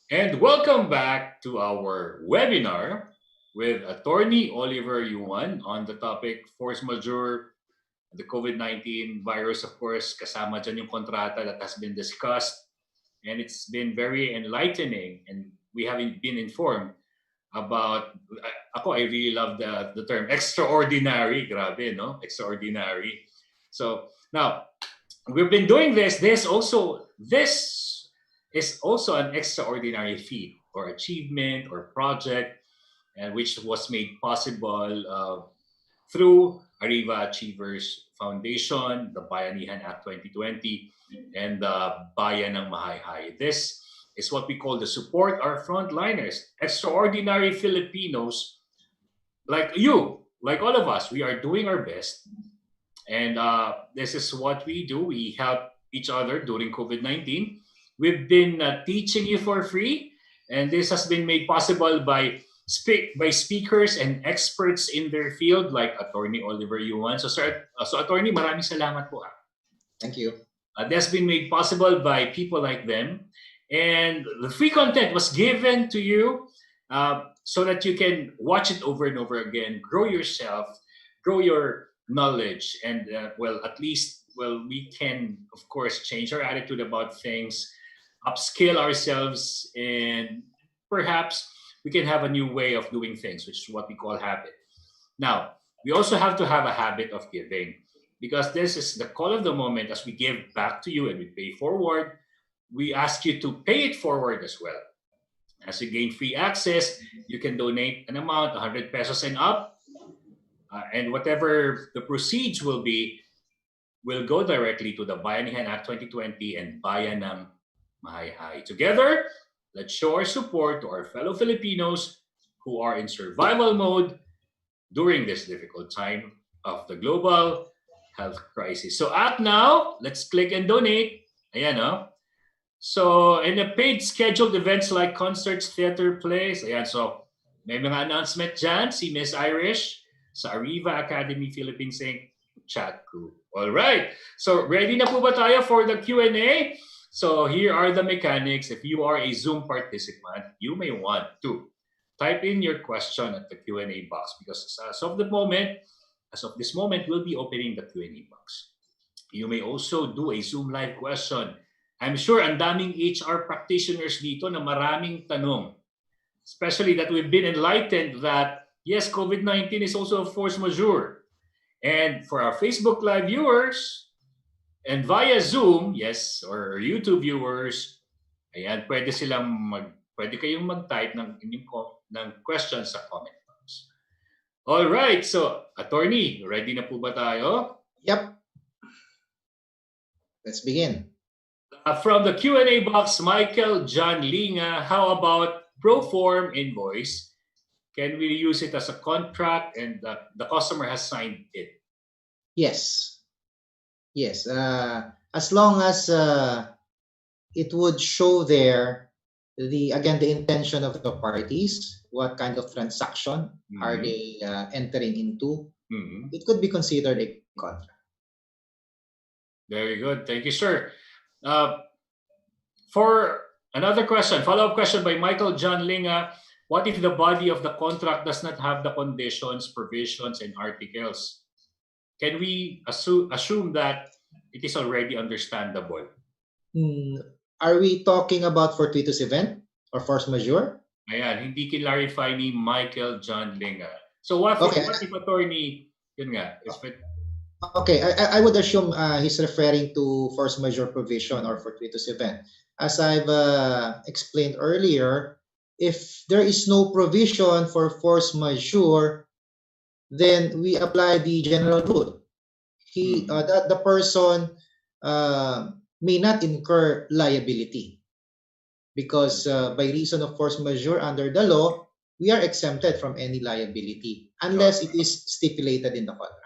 And welcome back to our webinar with Attorney Oliver Yuan on the topic force majeure, the COVID-19 virus, of course, kasama dyan yung kontrata that has been discussed. And it's been very enlightening and we haven't been informed about, I really love the term extraordinary, grabe, no? Extraordinary. So now, we've been doing this is also an extraordinary feat or achievement or project and which was made possible through Ariva Achievers Foundation, the Bayanihan Act 2020, and the Bayan ng Mahayhay. This is what we call the support our frontliners, extraordinary Filipinos like you, like all of us. We are doing our best, and this is what we do. We help each other during COVID 19. We've been teaching you for free, and this has been made possible by speakers and experts in their field like Attorney Oliver Yuan. So, Attorney, maraming salamat po. Thank you. This has been made possible by people like them. And the free content was given to you so that you can watch it over and over again, grow yourself, grow your knowledge, and at least, we can, of course, change our attitude about things, upscale ourselves, and perhaps we can have a new way of doing things, which is what we call habit. Now, we also have to have a habit of giving because this is the call of the moment as we give back to you and we pay forward. We ask you to pay it forward as well. As you gain free access, you can donate an amount, 100 pesos and up, and whatever the proceeds will go directly to the Bayanihan Act 2020 and Bayan ng Mahayhay. Together, let's show our support to our fellow Filipinos who are in survival mode during this difficult time of the global health crisis. So act now, let's click and donate. Ayan, no? So in the paid scheduled events like concerts, theater, plays, ayan, so may mga announcement dyan, si Miss Irish sa Ariva Academy Philippines Inc. chat group. All right. So ready na po ba tayo for the Q&A? So here are the mechanics. If you are a Zoom participant, you may want to type in your question at the Q&A box because as of this moment, we'll be opening the Q&A box. You may also do a Zoom live question. I'm sure ang daming HR practitioners dito na maraming tanong. Especially that we've been enlightened that, yes, COVID-19 is also a force majeure. And for our Facebook Live viewers and via Zoom, yes, or YouTube viewers, ayan, pwede kayong mag-type ng questions sa comment box. All right, so Attorney, ready na po ba tayo? Yep. Let's begin. From the Q&A box, Michael John Linga, how about pro-form invoice? Can we use it as a contract and the customer has signed it? Yes. Yes. As long as it would show there the intention of the parties, what kind of transaction are they entering into, it could be considered a contract. Very good. Thank you, sir. For another question, follow-up question by Michael John Linga, what if the body of the contract does not have the conditions, provisions, and articles? Can we assume that it is already understandable? Are we talking about fortuitous event or force majeure? Ayan, hindi clarify ni Michael John Linga. So what if attorney, yun nga, Okay, I would assume he's referring to force majeure provision or fortuitous event. As I've explained earlier, if there is no provision for force majeure, then we apply the general rule. The person may not incur liability because by reason of force majeure under the law, we are exempted from any liability unless it is stipulated in the contract.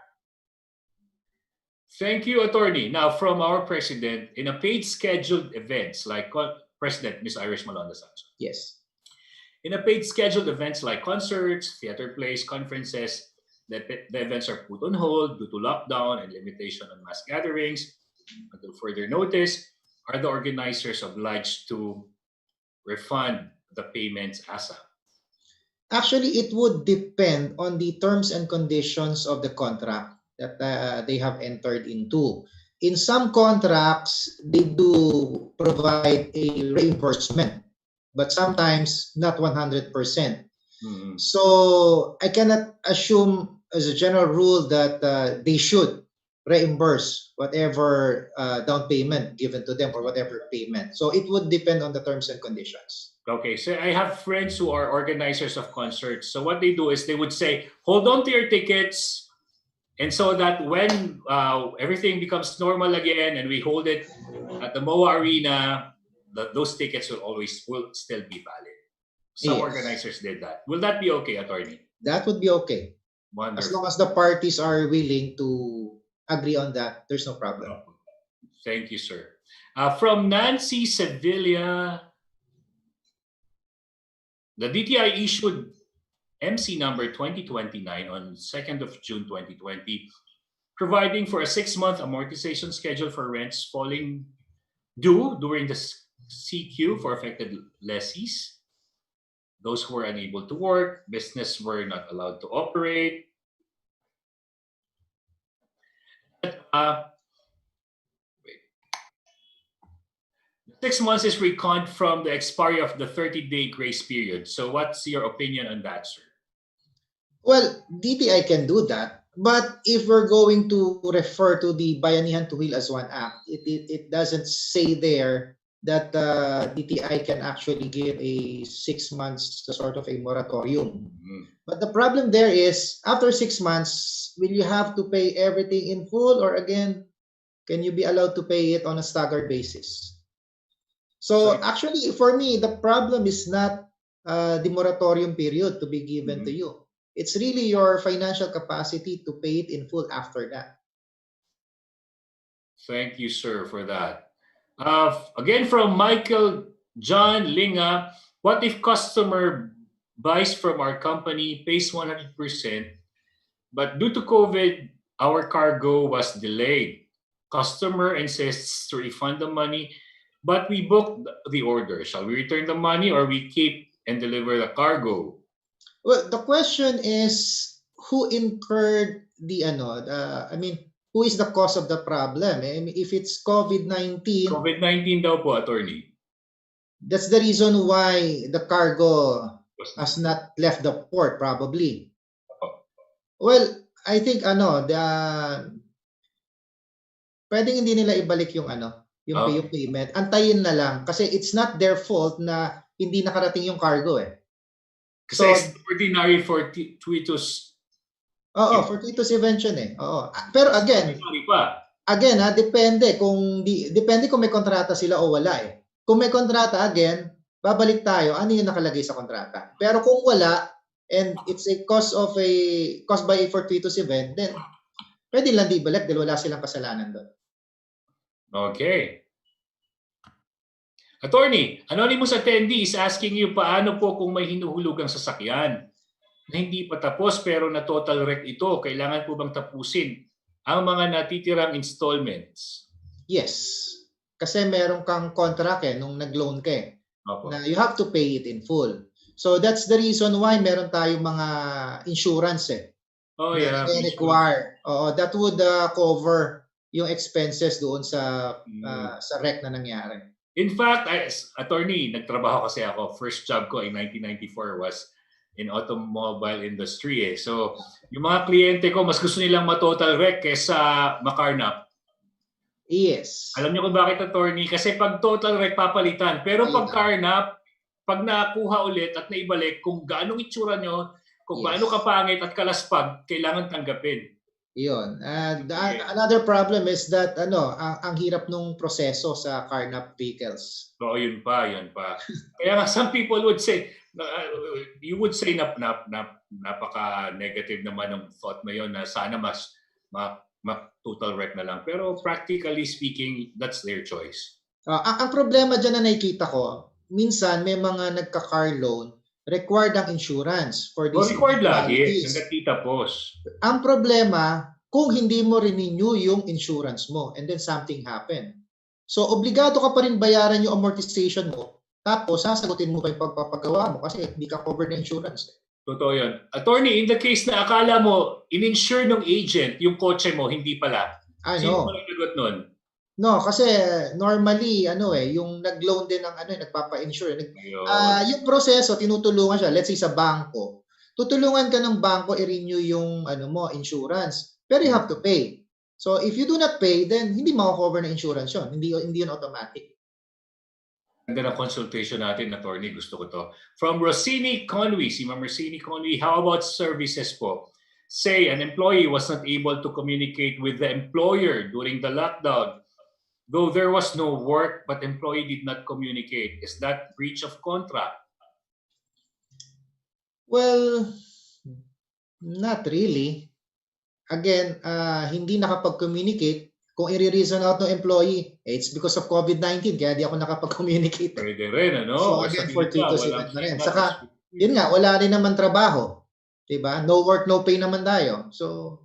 Thank you, attorney. Now, from our president, in a paid scheduled events like President Ms. Irish Malonda Sancho. Yes. In a paid scheduled events like concerts, theater plays, conferences, the events are put on hold due to lockdown and limitation on mass gatherings. Until further notice, are the organizers obliged to refund the payments ASAP? Actually, it would depend on the terms and conditions of the contract that they have entered into. In some contracts, they do provide a reimbursement, but sometimes not 100%. Mm-hmm. So I cannot assume as a general rule that they should reimburse whatever down payment given to them or whatever payment. So it would depend on the terms and conditions. Okay, so I have friends who are organizers of concerts. So what they do is they would say, hold on to your tickets, and so that when everything becomes normal again and we hold it at the MOA Arena, those tickets will still be valid. Some Yes, organizers did that. Will that be okay, attorney? that would be okay. As long Wonderful. as the parties are willing to agree on that, there's no problem. Thank you, sir. From Nancy Sevilla, the DTI issued MC number 2029 on 2nd of June 2020, providing for a 6-month amortization schedule for rents falling due during the CQ for affected lessees. Those who were unable to work, business were not allowed to operate. Uh, 6 months is reckoned from the expiry of the 30-day grace period. So what's your opinion on that, sir? Well, DTI can do that. But if we're going to refer to the Bayanihan to Will as One Act, it doesn't say there that DTI can actually give a 6 months sort of a moratorium. Mm-hmm. But the problem there is, after 6 months, will you have to pay everything in full, or again, can you be allowed to pay it on a staggered basis? So actually, for me, the problem is not the moratorium period to be given to you. It's really your financial capacity to pay it in full after that. Thank you, sir, for that. Again, from Michael John Linga, what if customer buys from our company, pays 100%, but due to COVID, our cargo was delayed? Customer insists to refund the money, but we booked the order. Shall we return the money or we keep and deliver the cargo? Well, the question is who incurred the who is the cause of the problem? I mean, if it's COVID-19, COVID-19 daw po, attorney. that's the reason why the cargo has not left the port probably. Well, I think pwedeng hindi nila ibalik yung yung payment. Antayin na lang kasi it's not their fault na hindi nakarating yung cargo eh. Kasi extraordinary fortuitous. Oo, fortuitous invention eh. Oo. Pero again, depende kung may kontrata sila o wala eh. Kung may kontrata, again, babalik tayo, ano yung nakalagay sa kontrata. Pero kung wala, and it's a caused by a fortuitous event, then pwede lang di ibalik dahil wala silang kasalanan doon. Okay. Attorney, anonymous attendee is asking you paano po kung may hinuhulugang sasakyan na hindi pa tapos pero na total wreck ito, kailangan po bang tapusin ang mga natitirang installments? Yes. Kasi meron kang contract nung nag-loan ka na you have to pay it in full. So that's the reason why meron tayong mga insurance na require. That would cover yung expenses doon sa wreck na nangyari. In fact, attorney, nagtrabaho kasi ako. First job ko in 1994 was in automobile industry So, yung mga kliyente ko, mas gusto nilang ma-total wreck kesa makarnap. Yes. Alam niyo kung bakit, attorney? Kasi pag total wreck, papalitan. Pero pag karnap, pag nakuha ulit at naibalik, kung gaano itsura nyo, kung gaano kapangit at kalaspag, kailangan tanggapin. Yun. Another problem is that ang hirap nung proseso sa carnap vehicles. Oo, yun pa. Kaya nga, some people would say, you would say napaka-negative naman ng thought na yun na sana mas total wreck na lang. Pero practically speaking, that's their choice. Ang problema dyan na nakikita ko, minsan may mga nagka-car loan, required ang insurance for these required lagi, nagkatitapos. Ang problema, kung hindi mo renew yung insurance mo and then something happen. So, obligado ka pa rin bayaran yung amortization mo Tapos, sasagutin mo pa yung pagpapagawa mo kasi hindi ka covered ng insurance. Totoo yun. Attorney, in the case na akala mo, in-insure ng agent yung kotse mo, hindi pala. Sino pala nagot nun? No, kasi normally yung nag-loan din ng nagpapa-insure. Yung proseso tinutulungan siya, let's say sa bangko. Tutulungan ka ng bangko i-renew yung insurance, pero you have to pay. So if you do not pay, then hindi mako-cover ng insurance 'yon. Hindi yun automatic. Ganda ng consultation natin, attorney. Gusto ko to. From Rossini Conwy, si Ma'am Rossini Conwy, how about services po? Say an employee was not able to communicate with the employer during the lockdown. Though there was no work, but employee did not communicate. Is that breach of contract? Well, not really. Again, hindi nakapag-communicate. Kung i-reason out ng employee, it's because of COVID-19 kaya di ako nakapag-communicate. Pwede rin, ano? So again, for 3 to 7 na rin. Saka, yun nga, wala rin naman trabaho. Diba? No work, no pay naman tayo. So,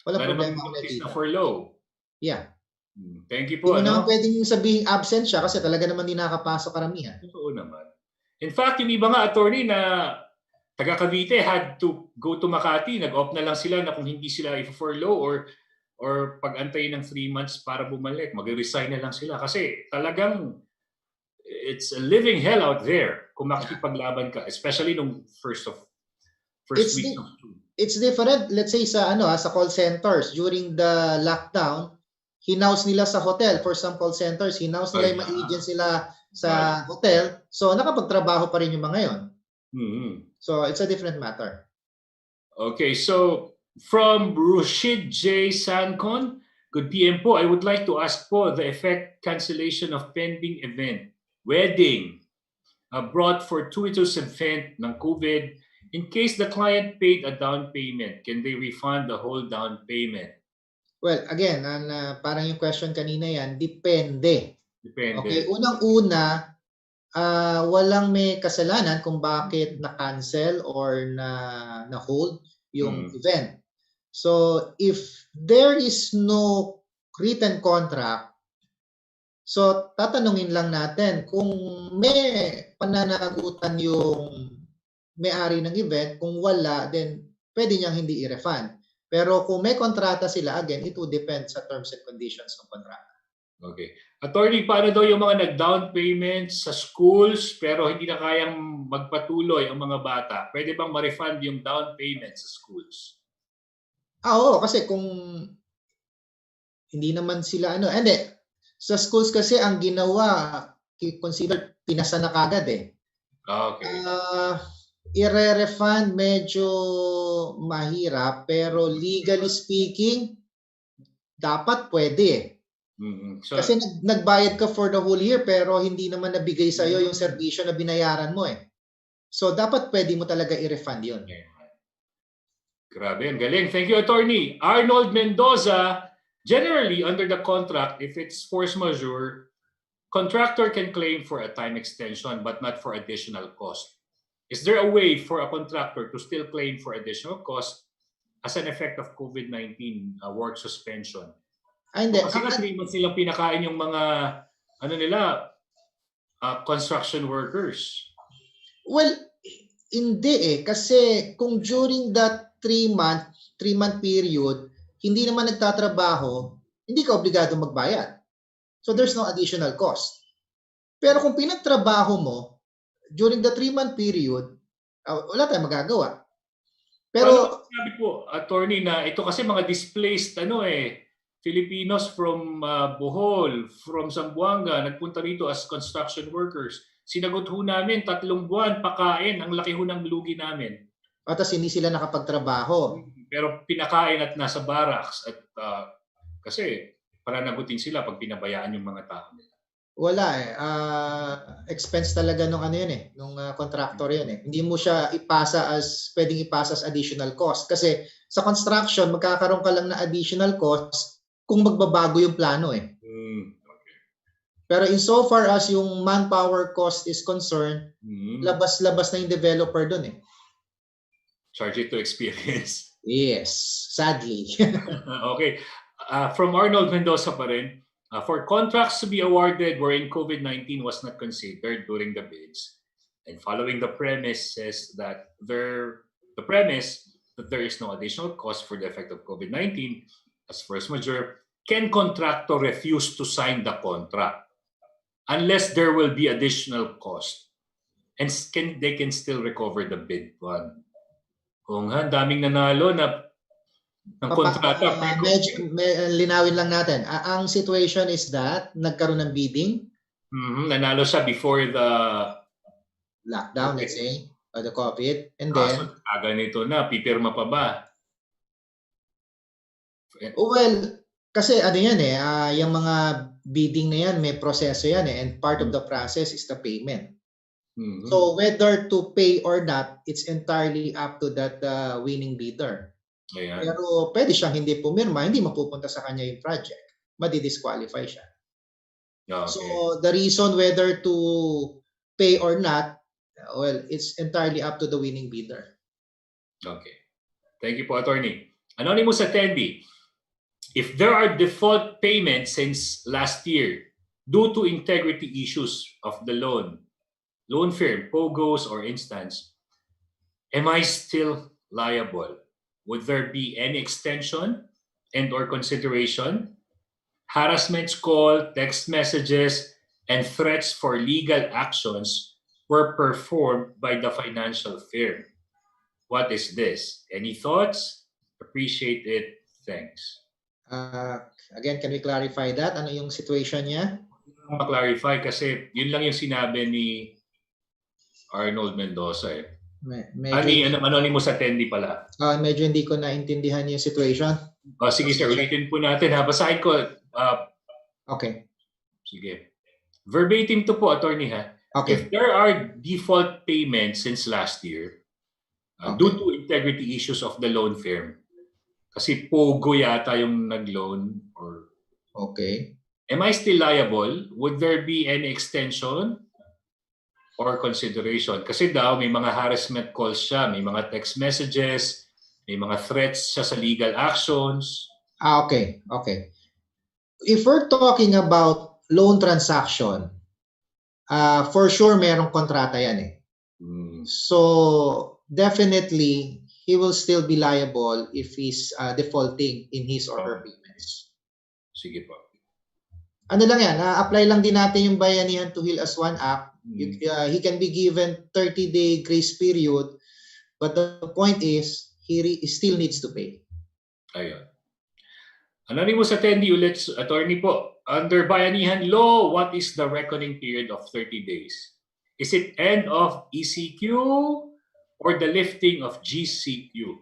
wala problema ulit dito. Na furlough. Yeah. Thank you po. Hindi mo naman pwedeng sabihing absent siya kasi talaga naman di nakakapasok karamihan. Totoo naman. In fact, yung iba nga attorney na taga Cavite had to go to Makati, nag-opt na lang sila na kung hindi sila i-furlough or pag-antay ng 3 months para bumalik, mag-resign na lang sila kasi talagang it's a living hell out there kung makikipaglaban ka, especially nung first week of June. It's different, let's say sa call centers during the lockdown, hinaus nila sa hotel for some call centers, hinaus nila yung mga agents sila sa hotel, so nakapagtrabaho pa rin yung mga yon. So it's a different matter. Okay, so from Rushid J. Sancon, good PM po, I would like to ask po the effect cancellation of pending event, wedding, brought fortuitous event ng COVID. In case the client paid a down payment, can they refund the whole down payment? Well, again, parang yung question kanina yan, depende. Okay, unang-una, walang may kasalanan kung bakit na-cancel or na-hold yung event. So, if there is no written contract, so tatanungin lang natin kung may pananagutan yung may-ari ng event, kung wala, then pwede niyang hindi i-refund. Pero kung may kontrata sila, again, it would depend sa terms and conditions ng kontrata. Okay. Attorney, paano daw yung mga nag-down payments sa schools pero hindi na kayang magpatuloy ang mga bata? Pwede bang ma-refund yung down payment sa schools? Oo, kasi kung hindi naman sila hindi. Sa schools kasi ang ginawa, consider pinasa na kagad eh. Okay. I-refund medyo mahirap pero legally speaking dapat pwede eh. So, kasi nagbayad ka for the whole year pero hindi naman nabigay sa iyo yung serbisyo na binayaran mo eh. So dapat pwede mo talaga i-refund 'yon. Grabe, ang galing. Thank you, attorney. Arnold Mendoza, generally under the contract, if it's force majeure, contractor can claim for a time extension but not for additional cost. Is there a way for a contractor to still claim for additional cost as an effect of COVID-19 work suspension? Hindi. Kasi nga 3 months nilang pinakain yung mga construction workers. Well, hindi kasi kung during that 3-month period hindi naman nagtatrabaho, hindi ka obligado magbayad. So there's no additional cost. Pero kung pinagtrabaho mo during the 3-month period, wala tayong magagawa. Pero sabi po, attorney, na ito kasi mga displaced Filipinos from Bohol, from Zamboanga, nagpunta rito as construction workers. Sinagot ho namin 3 buwan pakain, ang laki ho ng lugi namin. Tapos hindi sila nakapagtrabaho. Pero pinakain at nasa barracks at kasi pananagutin sila pag pinabayaan yung mga tao nila. Wala expense talaga nung nung contractor yun eh. Hindi mo siya pwedeng ipasa as additional cost kasi sa construction magkakaroon ka lang na additional cost kung magbabago yung plano eh. Okay. Pero insofar as yung manpower cost is concerned, labas-labas na yung developer doon eh. Charge it to experience. Yes, sadly. Okay. From Arnold Mendoza pa rin, For contracts to be awarded wherein COVID-19 was not considered during the bids, and following the premises that the premise that there is no additional cost for the effect of COVID-19 as force majeure, can contractor refuse to sign the contract unless there will be additional cost, and they can still recover the bid one. Kung daming nanalo na ng kontrata linawin lang natin. Ang situation is that nagkaroon ng bidding. Nanalo siya before the lockdown, let's say, or the COVID, and then ganito na, pipirma pa ba? Well, kasi ano yan yung mga bidding na yan, may proseso yan and part of the process is the payment. So whether to pay or not, it's entirely up to that winning bidder. Ayan. Pero pwede siyang hindi pumirma, hindi mapupunta sa kanya yung project. Madi-disqualify siya. Okay. So the reason whether to pay or not, well, it's entirely up to the winning bidder. Okay. Thank you po, Attorney. Anonymous attendee, if there are default payments since last year due to integrity issues of the loan firm, POGOs, or instance, am I still liable? Would there be any extension and or consideration? Harassments call, text messages, and threats for legal actions were performed by the financial firm. What is this? Any thoughts? Appreciate it. Thanks. Again, can we clarify that? Ano yung situation niya? Ma-clarify kasi yun lang yung sinabi ni Arnold Mendoza anonymous attendee pala. Medyo hindi ko naintindihan yung situation. Sige sir, ulitin po natin ha. Basahin ko. Okay. Sige. Verbatim to po, attorney ha. Okay. If there are default payments since last year due to integrity issues of the loan firm, kasi POGO yata yung nag-loan or... Okay. Am I still liable? Would there be any extension or consideration? Kasi daw may mga harassment calls siya, may mga text messages, may mga threats siya sa legal actions. Okay. If we're talking about loan transaction, for sure merong kontrata yan So definitely he will still be liable if he's defaulting in his or her payments. Sige po. Ano lang yan, apply lang din natin yung Bayanihan to Heal as One Act. He can be given 30-day grace period, but the point is, he still needs to pay. Ayun. Anonymous attendee ulit, attorney po. Under Bayanihan law, what is the reckoning period of 30 days? Is it end of ECQ or the lifting of GCQ?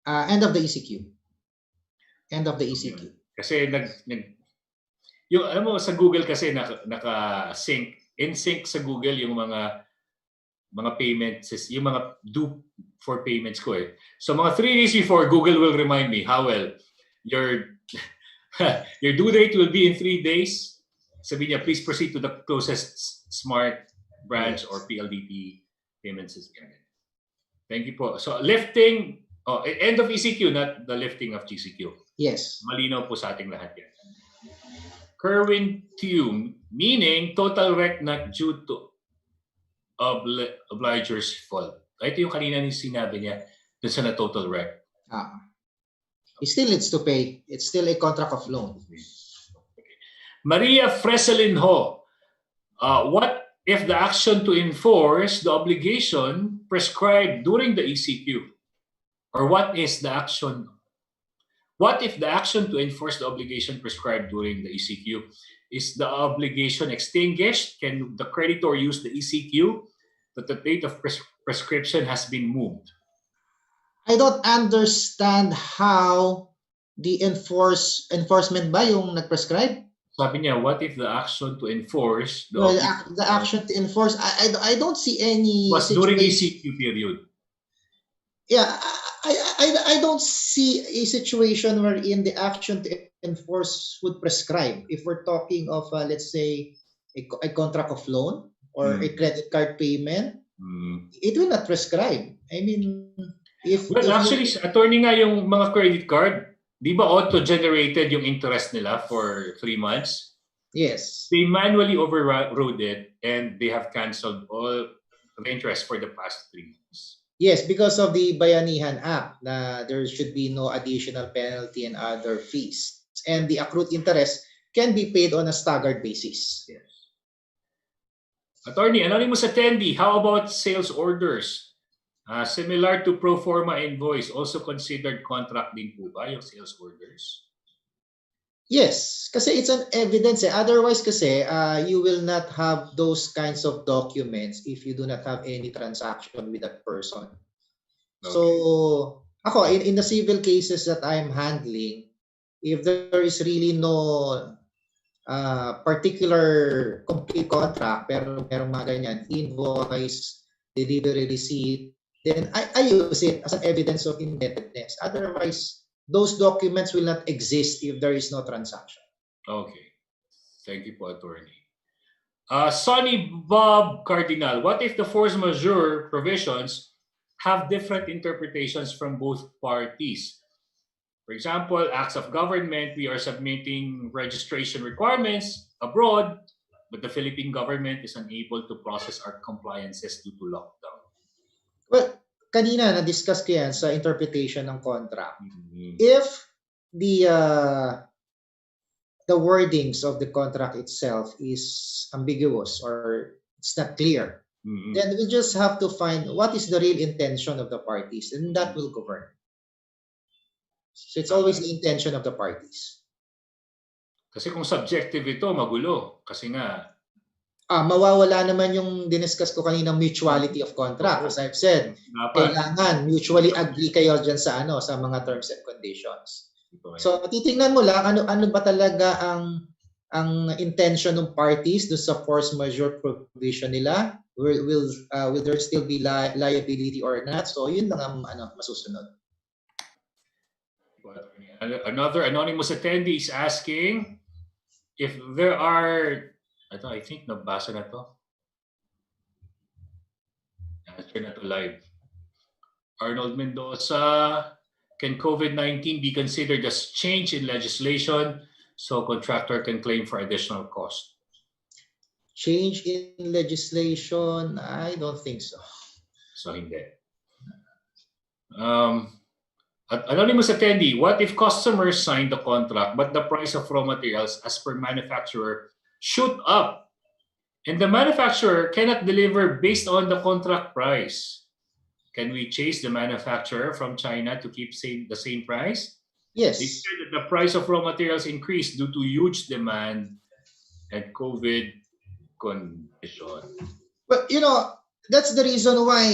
End of the ECQ. End of the ECQ. Kasi yung alam mo sa Google kasi naka-sync, in sync sa Google yung mga payments, yung mga due for payments ko So mga 3 days before, Google will remind me, Howell, your due date will be in 3 days. Sabi niya, please proceed to the closest smart branch or PLDT payment system. Thank you po. So lifting, end of ECQ, not the lifting of GCQ. Yes. Malinaw po sa ating lahat yan. Kerwin Tume, meaning total rec not due to obliger's fault. Ito yung kanina ni sinabi niya dun sa na total rec. He still needs to pay. It's still a contract of loan. Maria Freselinho, what if the action to enforce the obligation prescribed during the ECQ? Or what if the action to enforce the obligation prescribed during the ECQ? Is the obligation extinguished? Can the creditor use the ECQ that the date of prescription has been moved? I don't understand how the enforcement ba yung nag-prescribe? Sabi niya, what if the action to enforce the action to enforce? I don't see any was during ECQ period. Yeah, I don't see a situation wherein the action to enforce would prescribe. If we're talking of let's say a contract of loan or a credit card payment, it will not prescribe. I mean, actually, attorney nga yung mga credit card, di ba auto-generated yung interest nila for 3 months? Yes. They manually overrode it and they have canceled all the interest for the past 3 months. Yes, because of the Bayanihan Act, na there should be no additional penalty and other fees. And the accrued interest can be paid on a staggered basis. Yes. Attorney, anonymous attendee, how about sales orders? Similar to pro forma invoice, also considered contract din po ba yung sales orders? Yes, kasi it's an evidence. Otherwise kasi, you will not have those kinds of documents if you do not have any transaction with that person. Okay. So, ako, in the civil cases that I'm handling, if there is really no particular complete contract, pero merong mga ganyan, invoice, delivery receipt, then I use it as an evidence of indebtedness. Otherwise, those documents will not exist if there is no transaction. Okay. Thank you po, attorney. Sonny Bob Cardinal, what if the force majeure provisions have different interpretations from both parties? For example, acts of government, we are submitting registration requirements abroad, but the Philippine government is unable to process our compliances due to lockdown. Well, kanina na-discuss ko yan sa interpretation ng contract. Mm-hmm. If the wordings of the contract itself is ambiguous or it's not clear, then we just have to find what is the real intention of the parties, and that will govern. So it's always the intention of the parties. Kasi kung subjective ito, magulo. Kasi nga, mawawala naman yung diniscuss ko kanina, mutuality of contract. As I've said, kailangan mutually agree kayo dyan sa mga terms and conditions. So titingnan mo lang ano ba talaga ang intention ng parties do sa force majeure provision nila. Will there still be liability or not? So yun lang ang masusunod. Another anonymous attendee is asking if there are, I think nabasa na to. Answer na to live. Arnold Mendoza, can COVID-19 be considered as change in legislation so contractor can claim for additional cost? Change in legislation? I don't think so. So hindi. Anonymous attendee, what if customers sign the contract but the price of raw materials as per manufacturer shoot up and the manufacturer cannot deliver based on the contract price? Can we chase the manufacturer from China to keep the same price? Yes. They said that the price of raw materials increased due to huge demand and COVID condition. But that's the reason why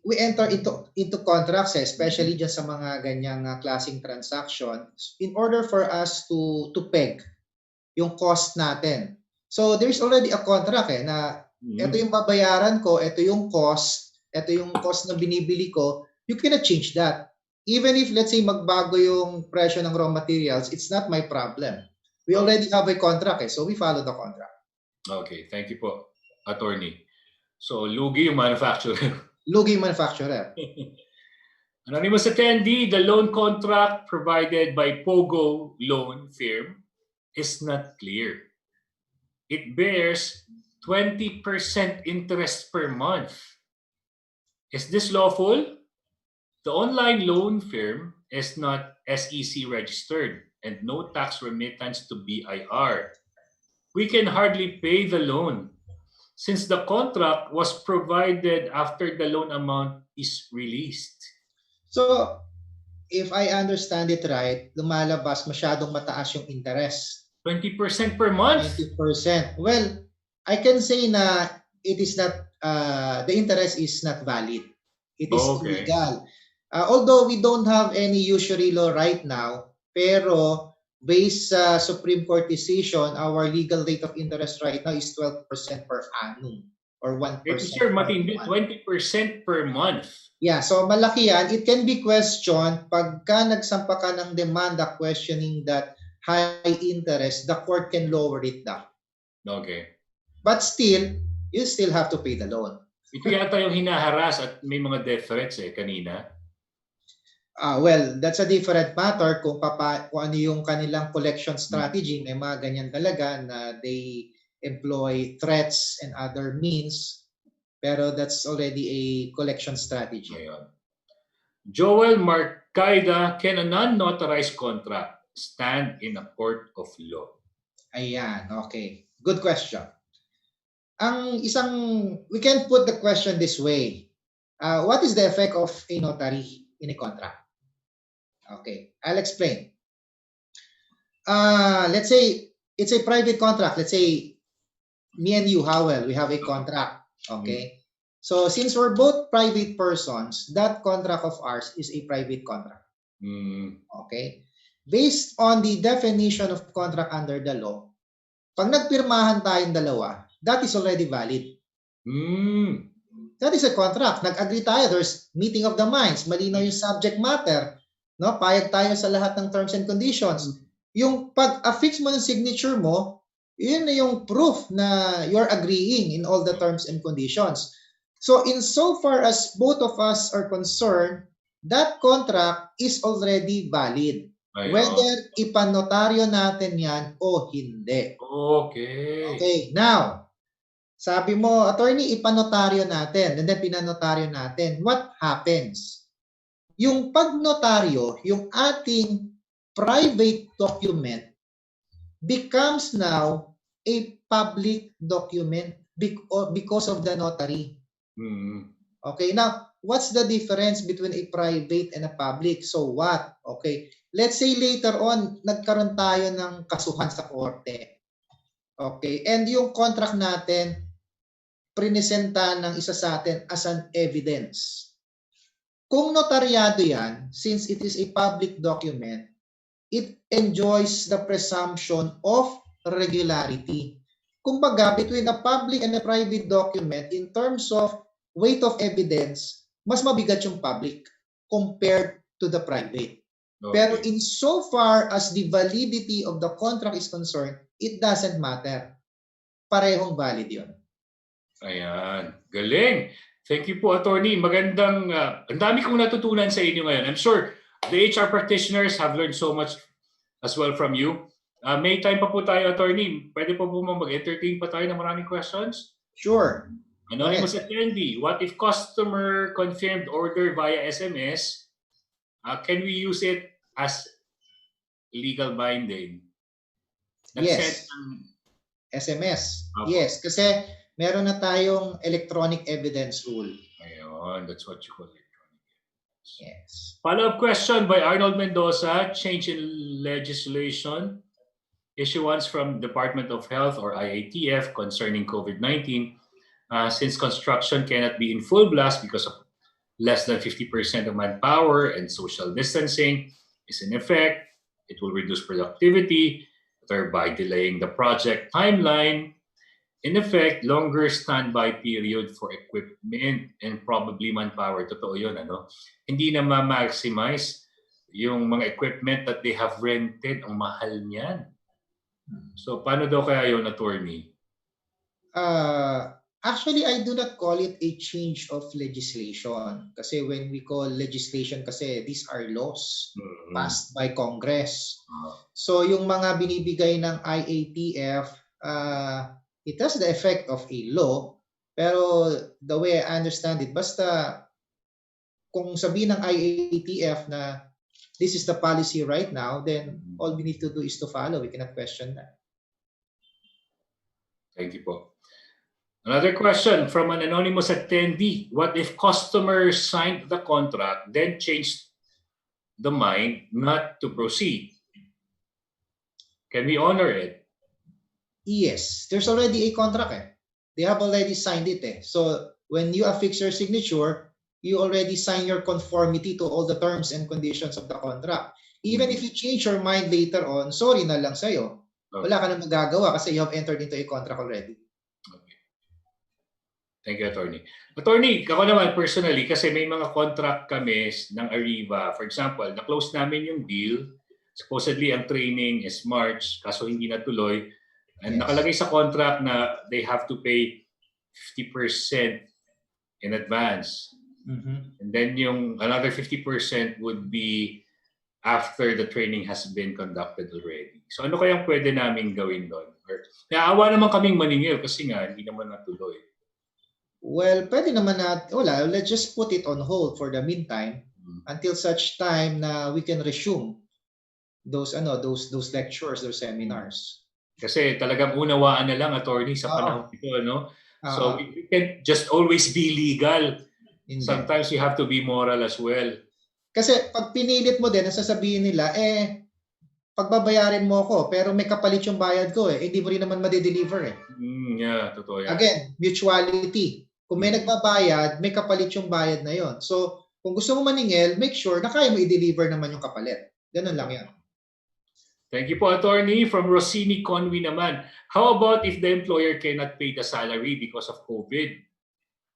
we enter into contracts, especially just sa mga ganyang klaseng transactions, in order for us to peg yung cost natin. So there's already a contract na ito yung babayaran ko, ito yung cost na binibili ko, you cannot change that. Even if let's say magbago yung presyo ng raw materials, it's not my problem. We already have a contract so we follow the contract. Okay, thank you po, attorney. So, lugi yung manufacturer. Lugi yung manufacturer. Anonymous attendee, the loan contract provided by Pogo Loan Firm is not clear. It bears 20% interest per month. Is this lawful? The online loan firm is not SEC registered and no tax remittance to BIR. We can hardly pay the loan since the contract was provided after the loan amount is released. So, if I understand it right, lumalabas masyadong mataas yung interest. 20% per month? 20%. Well, I can say na it is not, the interest is not valid. It is illegal. Although we don't have any usury law right now, pero based sa Supreme Court decision, our legal rate of interest right now is 12% per annum or 1%. Sir, matindi, 20% per month. Yeah, so malaki yan. It can be questioned pagka nagsampa ka ng demanda questioning that high interest, the court can lower it down. Okay. But still, you still have to pay the loan. Ito yata yung hinaharas at may mga death threats kanina. Well, that's a different matter kung ano yung kanilang collection strategy. May mga ganyan talaga na they employ threats and other means, pero that's already a collection strategy. Ayun. Joel Marcaida, can a non-notarized contract stand in a court of law? Ayan, okay. Good question. We can put the question this way. What is the effect of a notary in a contract? Okay, I'll explain. Let's say it's a private contract. Let's say me and you, Howell, we have a contract. Okay. So since we're both private persons, that contract of ours is a private contract. Okay. Based on the definition of contract under the law, pag nagpirmahan tayong dalawa, that is already valid. That is a contract. Nag-agree tayo. There's meeting of the minds. Malinaw yung subject matter. No? Payag tayo sa lahat ng terms and conditions. Yung pag-affix mo ng signature mo, yun na yung proof na you're agreeing in all the terms and conditions. So in so far as both of us are concerned, that contract is already valid. Ayun. Whether ipanotaryo natin yan o hindi. Okay. Okay, now, sabi mo, attorney, ipanotaryo natin, and then pinanotaryo natin. What happens? Yung pagnotaryo, yung ating private document becomes now a public document because of the notary. Okay, now, what's the difference between a private and a public? So what? Okay, let's say later on, nagkaroon tayo ng kasuhan sa korte. Okay, and yung contract natin, prinesenta ng isa sa atin as an evidence. Kung notaryado yan, since it is a public document, it enjoys the presumption of regularity. Kumbaga, between a public and a private document, in terms of weight of evidence, mas mabigat yung public compared to the private. Okay. Pero in so far as the validity of the contract is concerned, it doesn't matter. Parehong valid yun. Ayan. Galing. Thank you po, attorney. Magandang, ang dami kong natutunan sa inyo ngayon. I'm sure the HR practitioners have learned so much as well from you. May time pa po tayo, attorney. Pwede po mag-entertain pa tayo ng maraming questions? Sure. Anonymous attendee, what if customer confirmed order via SMS? Can we use it as legal binding? Yes. SMS. Yes, kasi meron na tayong electronic evidence rule. Ayun, that's what you call electronic evidence. Yes. Follow-up question by Arnold Mendoza, change in legislation, issuance from Department of Health or IATF concerning COVID-19, since construction cannot be in full blast because of less than 50% of manpower and social distancing is in effect, it will reduce productivity, thereby delaying the project timeline. In effect, longer standby period for equipment and probably manpower. Totoo yun, ano? Hindi na ma-maximize yung mga equipment that they have rented. Ang mahal niyan. So, paano daw kaya yun, attorney? Actually, I do not call it a change of legislation. Kasi when we call legislation, kasi these are laws passed by Congress. So, yung mga binibigay ng IATF, it has the effect of a law, pero the way I understand it, basta kung sabihin ng IATF na this is the policy right now, then all we need to do is to follow. We cannot question that. Thank you po. Another question from an anonymous attendee. What if customers signed the contract, then changed the mind not to proceed? Can we honor it? Yes, there's already a contract. They have already signed it. So when you affix your signature, you already sign your conformity to all the terms and conditions of the contract. Even if you change your mind later on, sorry na lang sa'yo. Wala ka na magagawa kasi you have entered into a contract already. Okay. Thank you, attorney. Attorney, ako naman personally, kasi may mga contract kami ng Ariva. For example, na-close namin yung deal. Supposedly, ang training is March, kaso hindi natuloy. And nakalagay sa contract na they have to pay 50% in advance. Mhm. And then yung another 50% would be after the training has been conducted already. So ano kayang pwede namin gawin doon? Or, naawa naman kaming maningil kasi nga hindi naman natuloy. Well, pwede naman wala, let's just put it on hold for the meantime Hmm. until such time na we can resume those lectures, those seminars. Kasi talagang unawaan na lang, attorney, sa Oo. panahon ito, no? So Oo. we can't just always be legal. Hindi. Sometimes you have to be moral as well. Kasi pag pinilit mo din, ang sasabihin nila, pagbabayarin mo ako, pero may kapalit yung bayad ko hindi mo rin naman ma-deliver Yeah, totoo yan. Again, mutuality. Kung may nagbabayad, may kapalit yung bayad na yon. So, kung gusto mo maningil, make sure na kaya mo i-deliver naman yung kapalit. Ganun lang yan. Thank you po, attorney. From Rossini Conwy naman. How about if the employer cannot pay the salary because of COVID?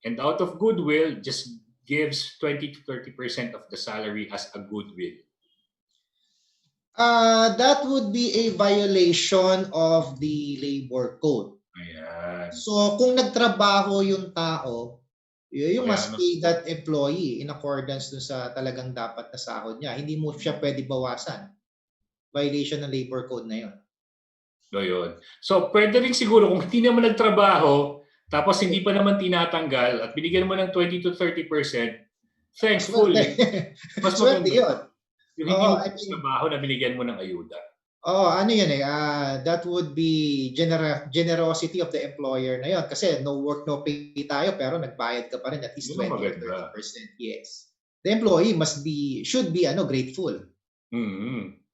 And out of goodwill, just gives 20 to 30% of the salary as a goodwill. That would be a violation of the labor code. Ayan. So, kung nagtrabaho yung tao, you Kaya must pay that employee in accordance dun sa talagang dapat na sahod niya. Hindi mo siya pwede bawasan. Violation ng labor code na yun. So, yun. So, pwede rin siguro kung hindi naman nagtrabaho, tapos hindi pa naman tinatanggal at binigyan mo ng 20 to 30%, thankfully, mas Swerte maganda. yun. Yung hindi mo trabaho na binigyan mo ng ayuda. Ano yun that would be generosity of the employer na yun. Kasi no work, no pay tayo, pero nagbayad ka pa rin at least 20 or 30%. Yes. The employee should be grateful. Mm-hmm.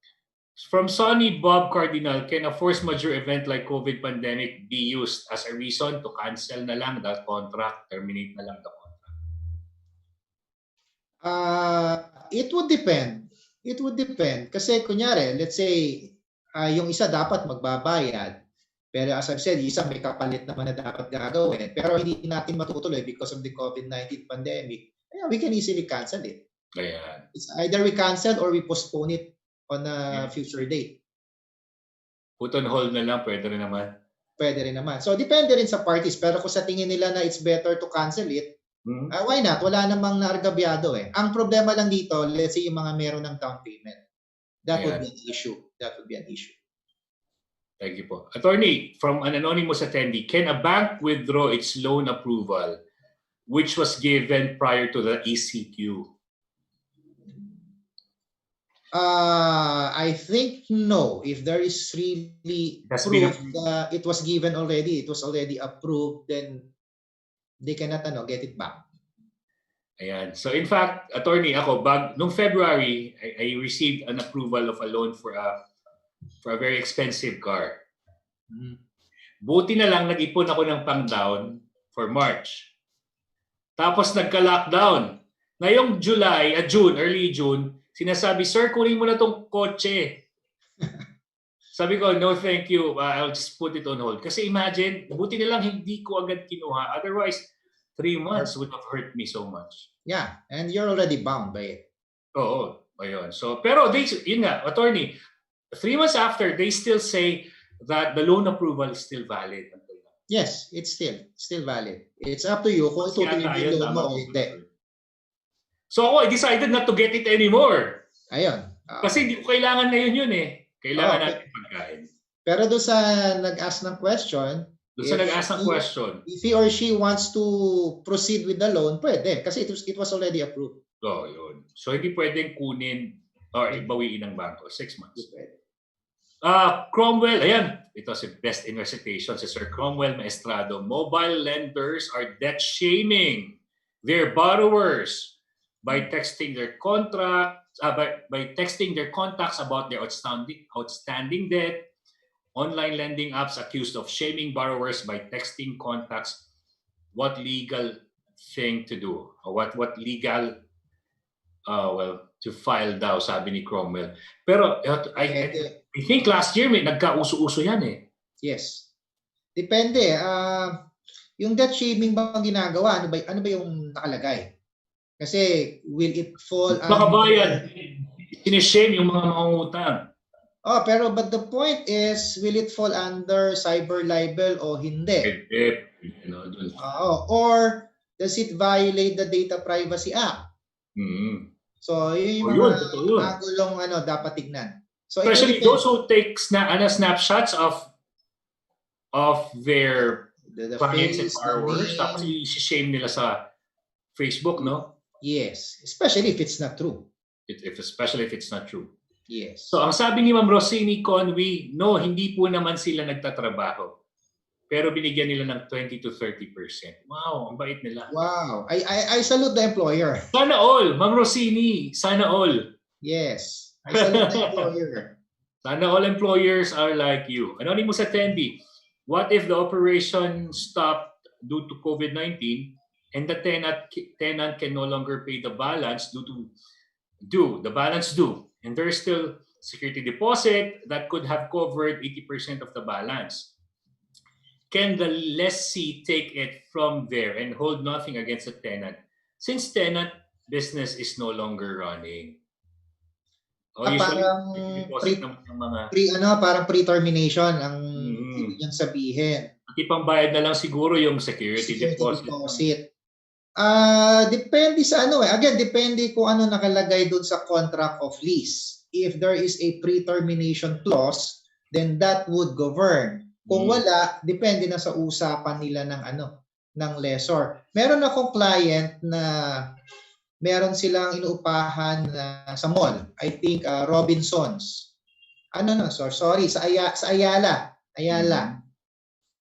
From Sonny Bob Cardinal, can a force majeure event like COVID pandemic be used as a reason to cancel na lang the contract, terminate na lang the contract? It would depend. It would depend. Kasi kunyari, let's say, yung isa dapat magbabayad. Pero as I've said, yung isa may kapalit naman na dapat gagawin. Pero hindi natin matutuloy because of the COVID-19 pandemic. We can easily cancel it. Ayan. It's either we cancel or we postpone it on a future date. Put on hold na lang, pwede rin naman. Pwede rin naman. So, depende rin sa parties. Pero kung sa tingin nila na it's better to cancel it, why not? Wala namang naargabyado Ang problema lang dito, let's say yung mga meron ng down payment. That would be an issue. That would be an issue. Thank you po. Attorney, from an anonymous attendee, can a bank withdraw its loan approval which was given prior to the ECQ? I think no. If there is really proof that it was given already, it was already approved, then they cannot get it back. Ayan. So in fact, attorney, ako noong February, I received an approval of a loan for a very expensive car. Buti na lang nag-ipon ako ng pang-down for March. Tapos nagka-lockdown. Ngayong June, early June, sinasabi, sir, kunin mo na tong kotse. Sabi ko, no, thank you. I'll just put it on hold. Kasi imagine, buti na lang hindi ko agad kinuha. Otherwise, 3 months would have hurt me so much. Yeah, and you're already bound by it. Oo, ayun. So, pero yun nga, attorney, 3 months after, they still say that the loan approval is still valid. Yes, it's still valid. It's up to you kung itutuloy mo yung loan mo o hindi. So ako, I decided not to get it anymore. Ayun. Kasi hindi ko kailangan na yun Kailangan natin pagkain. Pero doon sa nag-ask ng question, if he or she wants to proceed with the loan, pwede. Kasi it was already approved. So, yun. So, hindi pwedeng kunin or ibawiin ng bangko. 6 months. Cromwell, ayan. Ito si best in recitation, si Sir Cromwell Maestrado. Mobile lenders are debt shaming their borrowers by texting their by texting their contacts about their outstanding debt. Online lending apps accused of shaming borrowers by texting contacts what legal thing to do or what legal to file daw, sabi ni Cromwell. Pero I think last year may nagkauso-uso yan Yes. Depende. Yung debt shaming bang ginagawa, ano ba yung nakalagay? Kasi will it fall under... Sinishame yung mga mangungutang. But the point is, will it fall under cyber libel o hindi? You know, or does it violate the Data Privacy Act? Mm. So, yun yung O mga yun, totoo yun. angulong dapat tignan. So, it Especially will those who take snapshots of their the clients and face, the borrowers, tapos name. i-shame nila sa Facebook, no? Yes, especially if it's not true. Especially if it's not true. Yes. So, ang sabi ni Ma'am Rosini Conwy, no, hindi po naman sila nagtatrabaho. Pero binigyan nila ng 20 to 30%. Wow, ang bait nila. Wow. I salute the employer. Sana all, Ma'am Rosini, sana all. Yes. I salute the employer. Sana all employers are like you. Anonymous attendee, what if the operation stopped due to COVID-19 and the tenant can no longer pay the balance and there's still security deposit that could have covered 80% of the balance? Can the lessee take it from there and hold nothing against the tenant since tenant business is no longer running? Usually, deposit ng mga parang pre-termination ang ibig niyang sabihin. Ipambayad na lang siguro yung security deposit. Depende sa again, depende kung ano nakalagay doon sa contract of lease. If there is a pre-termination clause, then that would govern. Kung wala, depende na sa usapan nila ng lessor. Meron akong client na meron silang inuupahan sa mall. I think Robinsons. Sa Ayala.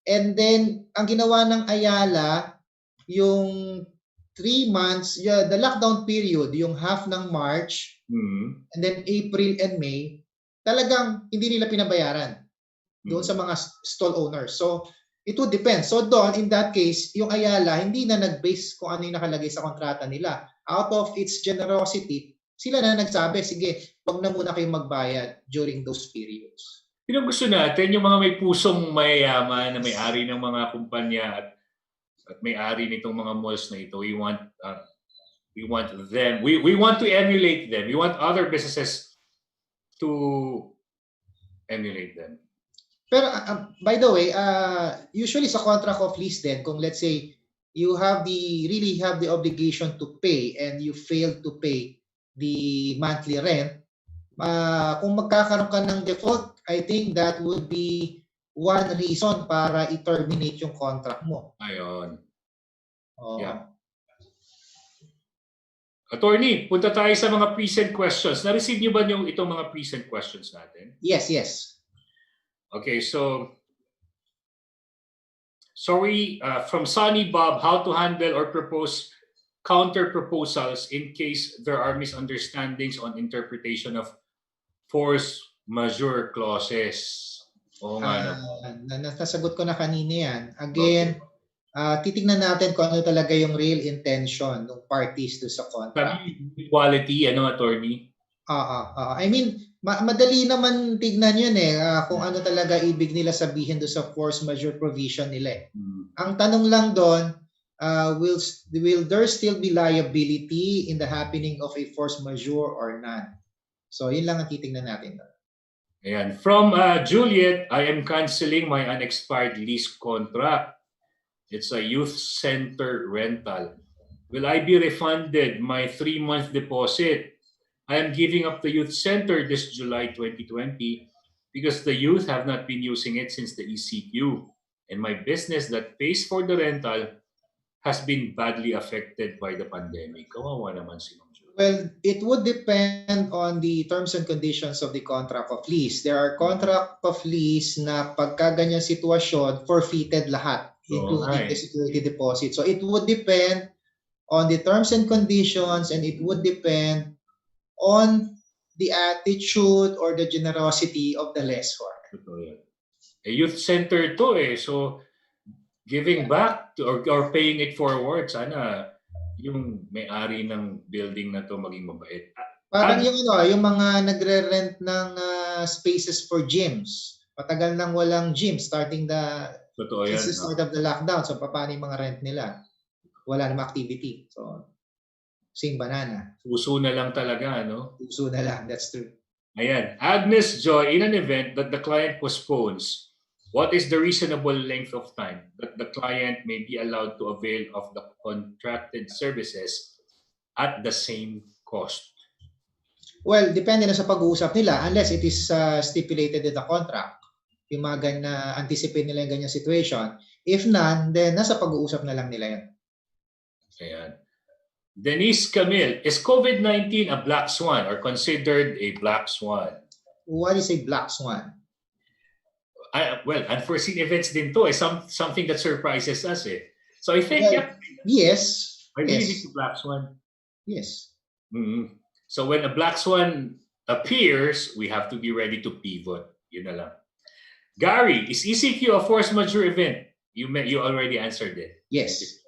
And then ang ginawa ng Ayala, yung 3 months, the lockdown period, yung half ng March, and then April and May, talagang hindi nila pinabayaran doon sa mga stall owners. So, it would depend. So, doon, in that case, yung Ayala, hindi na nag-base kung ano yung nakalagay sa kontrata nila. Out of its generosity, sila na nagsabi, sige, wag na muna kayong magbayad during those periods. Yung gusto natin, yung mga may pusong mayayaman na may-ari ng mga kumpanya at may-ari nitong mga malls na ito, we want them, we want to emulate them. We want other businesses to emulate them. Pero by the way, usually sa contract of lease din, kung let's say you really have the obligation to pay and you fail to pay the monthly rent, kung magkakaroon ka ng default, I think that would be one reason para i-terminate yung contract mo. Ayun. Yeah. Attorney, punta tayo sa mga present questions. Na-receive niyo ba itong mga present questions natin? Yes. Okay, so sorry, from Sonny Bob, how to handle or propose counter proposals in case there are misunderstandings on interpretation of force majeure clauses. Nasagot ko na kanina yan. Again, titignan natin kung ano talaga yung real intention ng parties do sa contract. Equality, attorney? I mean, madali naman tignan yun kung ano talaga ibig nila sabihin do sa force majeure provision nila. Ang tanong lang doon, will there still be liability in the happening of a force majeure or not? So, yun lang ang titignan natin doon. Ayan. From Juliet, I am canceling my unexpired lease contract. It's a youth center rental. Will I be refunded my 3-month deposit? I am giving up the youth center this July 2020 because the youth have not been using it since the ECQ. And my business that pays for the rental has been badly affected by the pandemic. Kawawa naman si Ma'am Juliet. Well, it would depend on the terms and conditions of the contract of lease. There are contract of lease na pagka ganyan sitwasyon, forfeited lahat, including the security deposit. So it would depend on the terms and conditions, and it would depend on the attitude or the generosity of the lessor. Youth center to so giving back to, or paying it forward, sana yung may-ari ng building na to maging mabait. Parang yung mga nagre-rent ng spaces for gyms. Matagal nang walang gym starting since the start of the lockdown. So paano yung mga rent nila? Wala namang activity. So sing banana. Puso na lang talaga, no? Puso na lang, that's true. Ayan. Agnes Joy, in an event that the client postpones What is the reasonable length of time that the client may be allowed to avail of the contracted services at the same cost? Well, depende na sa pag-uusap nila unless it is stipulated in the contract. Yung mga anticipate nila yung ganyang situation. If none, then nasa pag-uusap na lang nila yan. Ayan. Denise Camille, is COVID-19 a black swan or considered a black swan? What is a black swan? Well, unforeseen events din to. Something that surprises us. So I think, Well, yes. I believe Yes. it's a black swan. Yes. Mm-hmm. So when a black swan appears, we have to be ready to pivot. Yun na lang. Gary, is ECQ a force majeure event? You already answered it. Yes.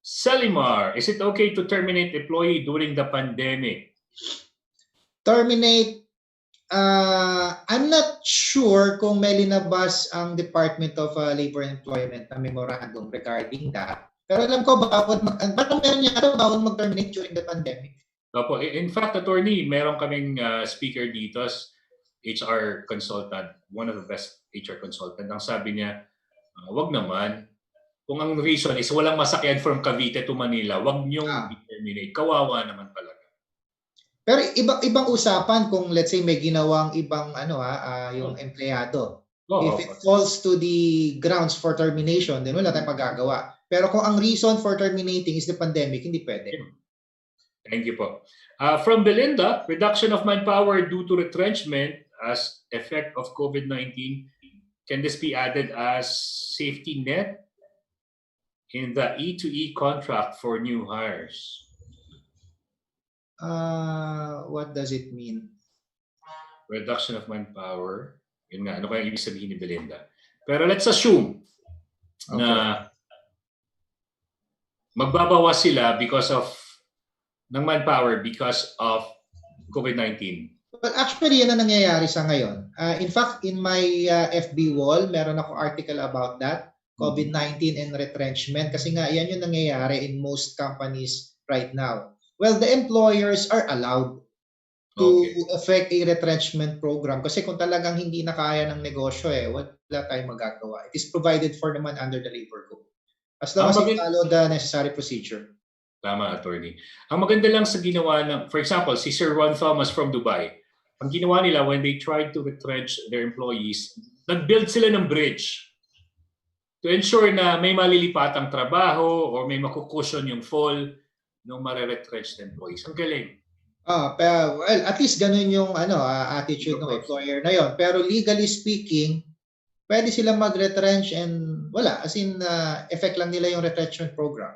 Selimar, is it okay to terminate employee during the pandemic? Terminate, I'm not sure kung may linabas ang Department of Labor and Employment na memorandum regarding that. Pero alam ko bawal mag-terminate during the pandemic. Opo. In fact, attorney, meron kaming speaker dito, HR consultant, one of the best HR consultant. Ang sabi niya, wag naman. Kung ang reason is walang masakyan from Cavite to Manila, wag niyong i-terminate. Kawawa naman talaga. Pero ibang usapan kung let's say may ginawang ibang yung empleyado. If it falls to the grounds for termination, then wala tayong magagawa. Pero kung ang reason for terminating is the pandemic, hindi pwede. Thank you po. From Belinda, reduction of manpower due to retrenchment as effect of COVID-19. Can this be added as safety net in the E2E contract for new hires? What does it mean? Reduction of manpower. Yun nga, ano kaya ibig sabihin ni Belinda? Pero let's assume na magbabawas sila because of ng manpower because of COVID-19. Well, actually, yan ang nangyayari sa ngayon. In fact, in my FB wall, meron ako article about that, COVID-19 and retrenchment. Kasi nga, yan yung nangyayari in most companies right now. Well, the employers are allowed to effect a retrenchment program. Kasi kung talagang hindi na kaya ng negosyo, wala tayong magagawa. It is provided for naman under the labor code. As long as you follow the necessary procedure. Tama, attorney. Ang maganda lang sa ginawa ng, for example, si Sir Ron Thomas from Dubai, ang ginawa nila when they tried to retrench their employees, nag-build sila ng bridge to ensure na may malilipatang trabaho or may makukusyon yung fall ng mare-retrench na employees. Ang galing. Well, at least ganun yung attitude ng employer na yon. Pero legally speaking, pwede silang mag-retrench and wala. As in, effect lang nila yung retrenchment program.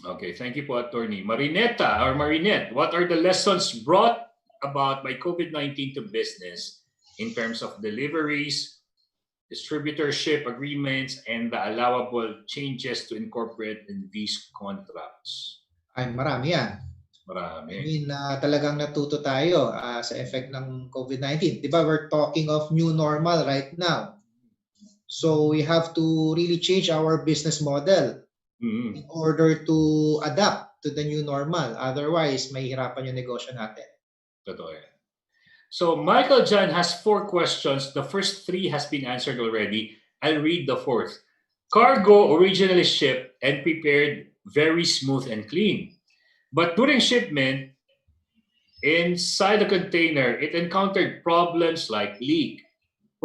Okay, thank you po, attorney. Marinette, what are the lessons brought about by COVID-19 to business in terms of deliveries, distributorship agreements, and the allowable changes to incorporate in these contracts? Ay, marami yan. Marami. I mean, talagang natuto tayo sa effect ng COVID-19. Diba, we're talking of new normal right now. So we have to really change our business model in order to adapt to the new normal. Otherwise, mahihirapan yung negosyo natin. Totoo yan. So Michael John has 4 questions. The first 3 has been answered already. I'll read the 4th. Cargo originally shipped and prepared very smooth and clean. But during shipment, inside the container, it encountered problems like leak.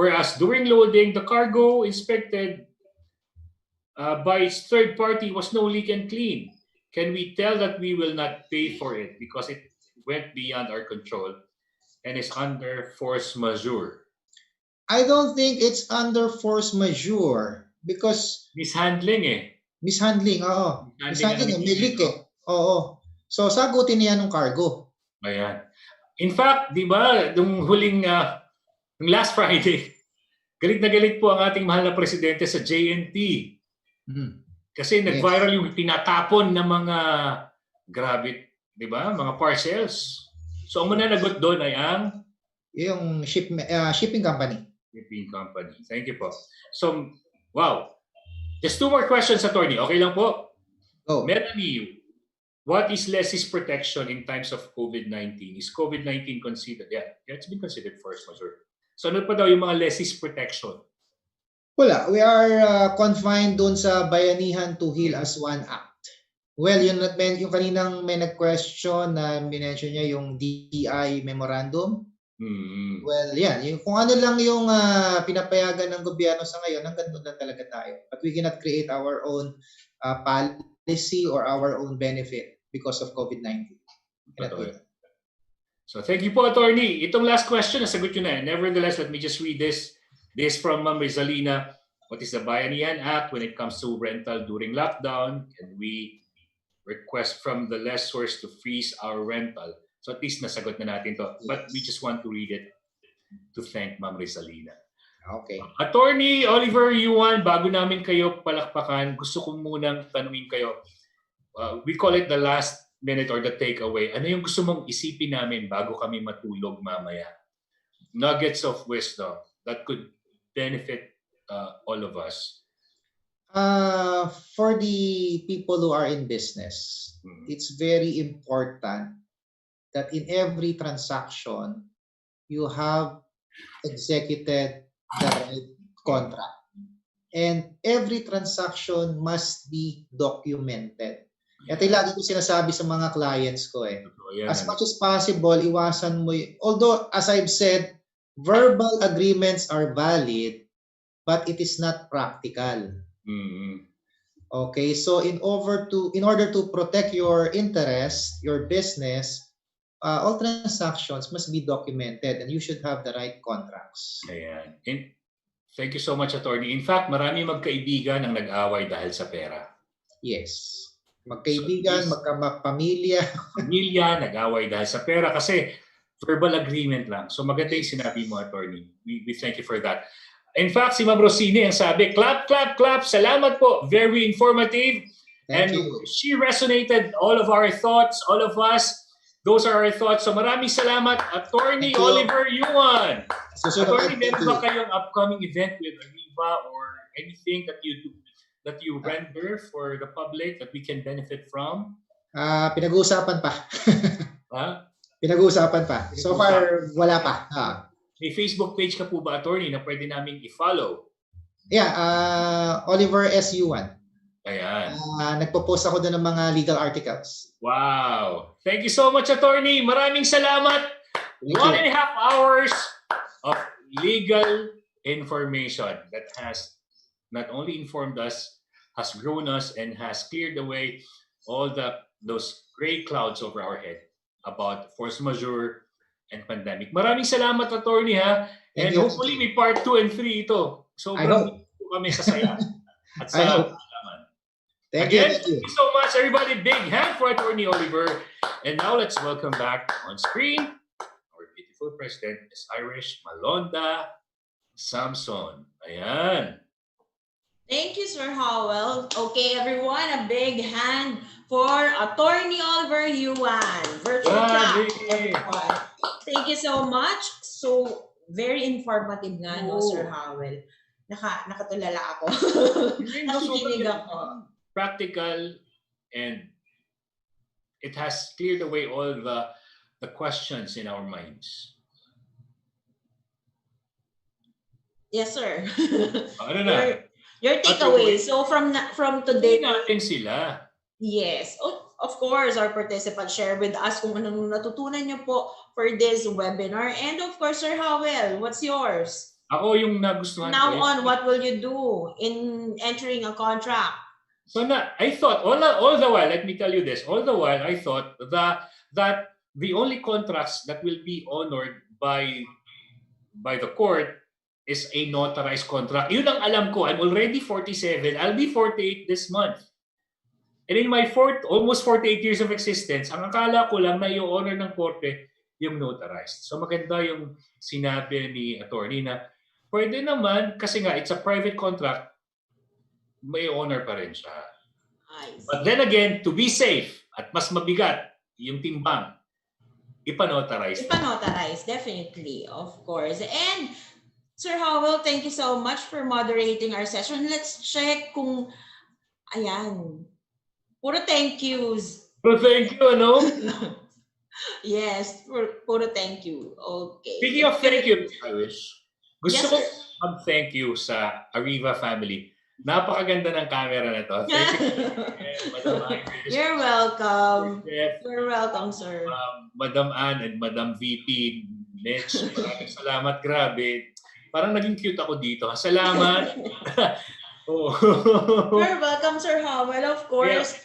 Whereas during loading, the cargo inspected by its third party was no leak and clean. Can we tell that we will not pay for it because it went beyond our control and is under force majeure? I don't think it's under force majeure because mishandling Mishandling, oo. Mishandling, may leak Oo. So sagutin niya ng cargo. Ayan. In fact, di ba, nung huling last Friday, galit na galit po ang ating mahal na presidente sa JNT. Kasi nag-viral yung tinatapon ng mga grabe, di ba? Mga parcels. So ang mananagot doon ay ang yung shipping company. Shipping company. Thank you po. So, wow. Just 2 more questions, attorney. Okay lang po? Go. Melanie, what is lessee's protection in times of COVID-19? Is COVID-19 considered? Yeah, it's been considered force majeure. So ano pa daw yung mga lessee's protection? Wala, we are confined doon sa bayanihan to heal as one act. Well, yung kaninang may nag-question na minention niya yung DTI memorandum. Well, yan. Kung ano lang yung pinapayagan ng gobyerno sa ngayon, hanggang doon lang talaga tayo. But we cannot create our own policy or our own benefit because of COVID-19. So thank you po, Attorney. Itong last question, nasagot nyo na. Nevertheless, let me just read this. This from Ma'am Rizalina. What is the Bayanihan Act when it comes to rental during lockdown? Can we request from the lessors to freeze our rental? So at least nasagot na natin to. But we just want to read it to thank Ma'am Rizalina. Okay. Attorney Oliver Yuan, bago namin kayo palakpakan, gusto ko munang tanungin kayo. We call it the last minute or the takeaway. Ano yung gusto mong isipin namin bago kami matulog mamaya? Nuggets of wisdom that could benefit all of us. For the people who are in business, it's very important that in every transaction, you have executed the right contract. And every transaction must be documented. Ito yung lagi ko sinasabi sa mga clients ko eh. As much as possible, iwasan mo although, as I've said, verbal agreements are valid, but it is not practical. Okay, so in order to protect your interest, your business, all transactions must be documented and you should have the right contracts. Ayan. And thank you so much, Attorney. In fact, marami magkaibigan ang nag-away dahil sa pera. Yes. Magkaibigan, magkapamilya. Pamilya, nag-away dahil sa pera kasi verbal agreement lang. So maganda yung sinabi mo, Attorney. We thank you for that. In fact, si Ma'am Rosini ang sabi, clap, clap, clap. Salamat po. Very informative. Thank you. She resonated all of our thoughts, all of us. Those are our thoughts. So maraming salamat, Attorney Oliver Yuan. Attorney, meron ba kayong upcoming event with Ariva or anything that you do, that you render for the public that we can benefit from? Pinag-uusapan pa. Pinag-uusapan pa. So far, wala pa. May Facebook page ka po ba, Attorney, na pwede namin i-follow? Yeah, Oliver S. Yuan. Ayan. Nagpo-post ako doon ng mga legal articles. Wow. Thank you so much, Attorney. Maraming salamat. 1.5 hours of legal information that has not only informed us, has grown us, and has cleared away all those gray clouds over our head about force majeure and pandemic. Maraming salamat, Attorney, ha? And hopefully may part 2 and 3 ito. Sobrang kami sasaya. At sa alaman. Thank you so much, everybody. Big hand for Attorney Oliver. And now let's welcome back on screen our beautiful president, Ms. Irish Malonda Samson. Ayan. Thank you, Sir Howell. Okay, everyone, a big hand for Attorney Oliver Yuan. Virtual clap, everyone. Thank you so much. So, very informative nga, no, Sir Howell. Nakatulala ako. Nakikinig ako. Practical, and it has cleared away all the questions in our minds. Yes, sir. Ano na? Your takeaway. So from today natin sila. Yes. Of course, our participants share with us kung anong natutunan niyo po for this webinar. And of course, Sir Howell, what's yours? Ako yung nagustuhan ko. Now on, what will you do in entering a contract? So I thought all the while, let me tell you this, all the while I thought that the only contracts that will be honored by the court is a notarized contract. Yun ang alam ko. I'm already 47. I'll be 48 this month. And in my almost 48 years of existence, ang akala ko lang na i-honor ng korte yung notarized. So maganda yung sinabi ni attorney na pwede naman, kasi nga it's a private contract, may honor pa rin siya. But then again, to be safe at mas mabigat yung timbang, ipanotarize. Ipanotarize, definitely, of course. And Sir Howell, thank you so much for moderating our session. Let's check kung, ayan, puro thank yous. Puro thank you, ano? Yes, puro thank you. Okay. Speaking of thank you, I wish. mag-thank you sa Ariva family. Napakaganda ng camera na to. Thank you, Madam Iris. You're welcome. Chef, You're welcome, sir. Madam Ann and Madam VP Mitch. Maraming salamat. Grabe. Parang naging cute ako dito. Salamat. Oh. You're welcome, Sir Howell. Of course. Yeah.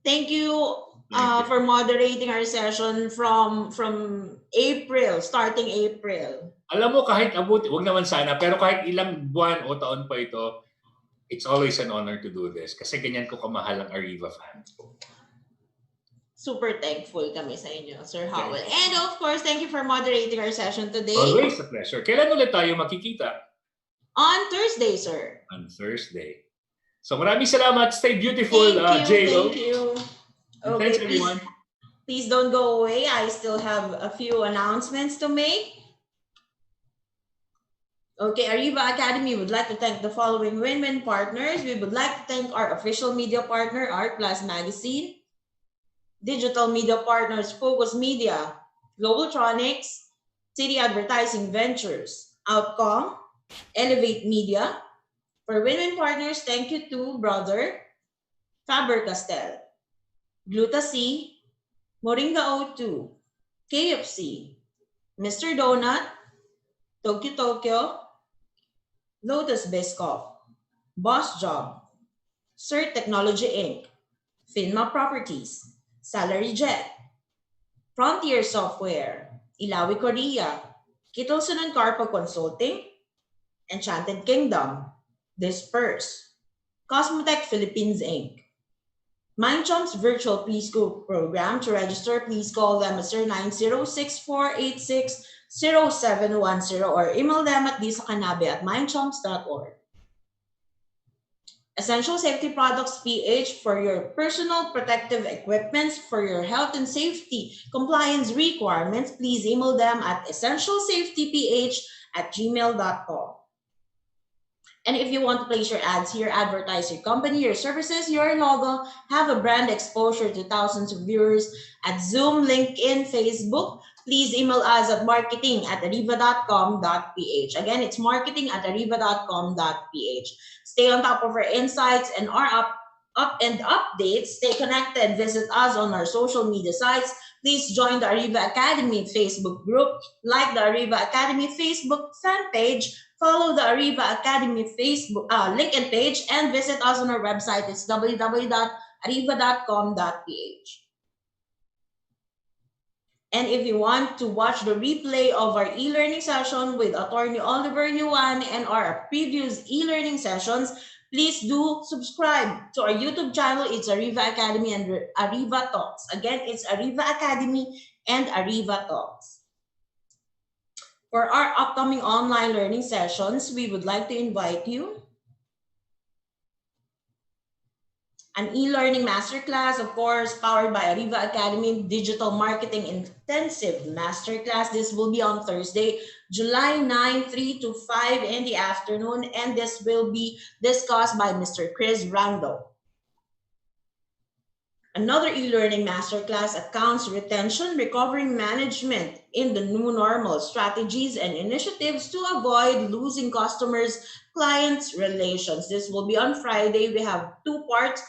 Thank you for moderating our session from April, starting April. Alam mo, kahit abot, wag naman sana, pero kahit ilang buwan o taon pa ito, it's always an honor to do this kasi ganyan ko kamahal ang Ariva fan. Super thankful kami sa inyo, Sir Howell. And of course, thank you for moderating our session today. Always a pleasure. Kailan ulit tayo makikita? On Thursday, sir. On Thursday. So maraming salamat. Stay beautiful, J-Lo. Thank you. Okay, thanks, everyone. Please don't go away. I still have a few announcements to make. Okay, Ariva Academy would like to thank the following win-win partners. We would like to thank our official media partner, Art Plus Magazine, digital media partners, Focus Media, Globaltronics, City Advertising Ventures, Outcom, Elevate Media. For win-win partners, thank you to Brother, Faber-Castell, Gluta-C, Moringa O2, KFC, Mr. Donut, Tokyo, Lotus Biscoff, Boss Job, Cert Technology Inc., Finma Properties, Salary Jet, Frontier Software, Ilawi Korea, Kitolson and Carpo Consulting, Enchanted Kingdom, Disperse, Cosmotech Philippines Inc., MindChump's virtual preschool program. To register, please call them at 0906-486-0710 or email them at disakanabe@mindchumps.org. Essential Safety Products PH for your personal protective equipments for your health and safety compliance requirements. Please email them at essentialsafetyph@gmail.com. And if you want to place your ads here, advertise your company, your services, your logo, have a brand exposure to thousands of viewers at Zoom, LinkedIn, Facebook, please email us at marketing@ariva.com.ph. Again, it's marketing@ariva.com.ph. Stay on top of our insights and our updates. Stay connected. Visit us on our social media sites. Please join the Ariva Academy Facebook group, like the Ariva Academy Facebook fan page, follow the Ariva Academy Facebook LinkedIn page, and visit us on our website. It's www.ariva.com.ph. And if you want to watch the replay of our e-learning session with Atty. Oliver Yuan and our previous e-learning sessions, please do subscribe to our YouTube channel. It's Ariva Academy and Ariva Talks. Again, it's Ariva Academy and Ariva Talks. For our upcoming online learning sessions, we would like to invite you an e-learning masterclass, of course, powered by Ariva Academy Digital Marketing Intensive Masterclass. This will be on Thursday, July 9, 3 to 5 in the afternoon, and this will be discussed by Mr. Chris Rando. Another e-learning masterclass, Accounts Retention, Recovering Management in the New Normal, Strategies and Initiatives to Avoid Losing Customers, Clients, Relations. This will be on Friday. We have two parts.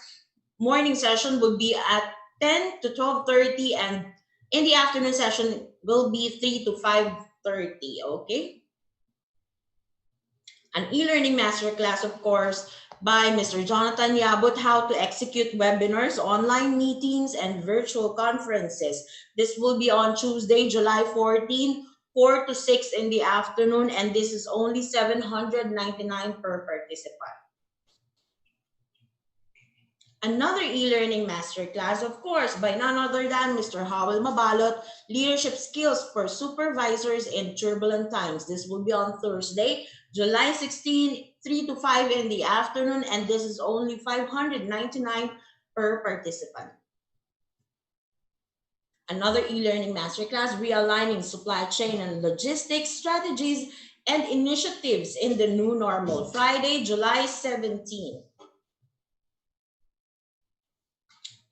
Morning session will be at 10 to 12:30, and in the afternoon session will be 3 to 5:30, okay? An e-learning masterclass, of course, by Mr. Jonathan Yabut, how to execute webinars, online meetings, and virtual conferences. This will be on Tuesday, July 14, 4 to 6 in the afternoon, and this is only $799 per participant. Another e-learning masterclass, of course, by none other than Mr. Howell Mabalot, Leadership Skills for Supervisors in Turbulent Times. This will be on Thursday, July 16, 3 to 5 in the afternoon, and this is only $599 per participant. Another e-learning masterclass, Realigning Supply Chain and Logistics Strategies and Initiatives in the New Normal, Friday, July 17.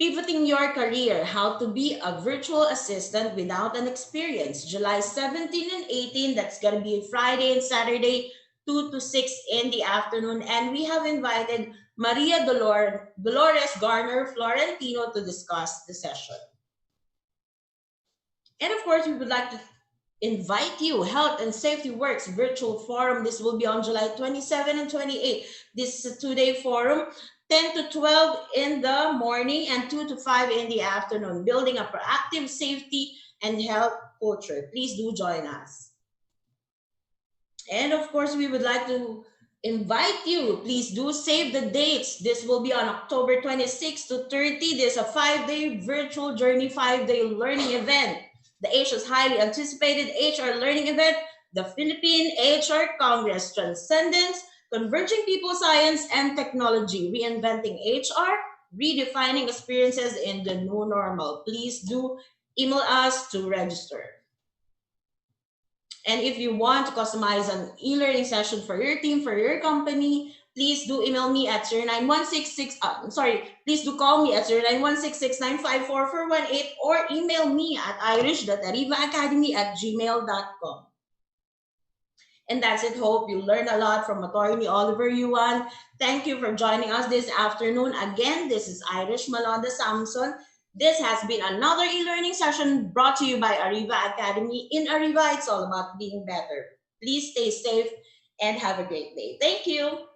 Pivoting Your Career, How to Be a Virtual Assistant Without an Experience, July 17 and 18. That's going to be Friday and Saturday, 2 to 6 in the afternoon. And we have invited Maria Dolores Garner Florentino to discuss the session. And of course, we would like to invite you, Health and Safety Works virtual forum. This will be on July 27 and 28. This is a 2-day forum, 10 to 12 in the morning and 2 to 5 in the afternoon, building a proactive safety and health culture. Please do join us. And of course, we would like to invite you. Please do save the dates. This will be on October 26 to 30. This is a 5-day virtual journey, 5-day learning event. The Asia's highly anticipated HR learning event, the Philippine HR Congress, Transcendence, Converging People Science and Technology, Reinventing HR, Redefining Experiences in the New Normal. Please do email us to register. And if you want to customize an e-learning session for your team, for your company, please do email me at 09166, please do call me at 09166954418 or email me at irish.arivaacademy@gmail.com. And that's it. Hope you learned a lot from Atty. Oliver Yuan. Thank you for joining us this afternoon. Again, this is Irish Malonda Samson. This has been another e-learning session brought to you by Ariva Academy. In Ariva, it's all about being better. Please stay safe and have a great day. Thank you.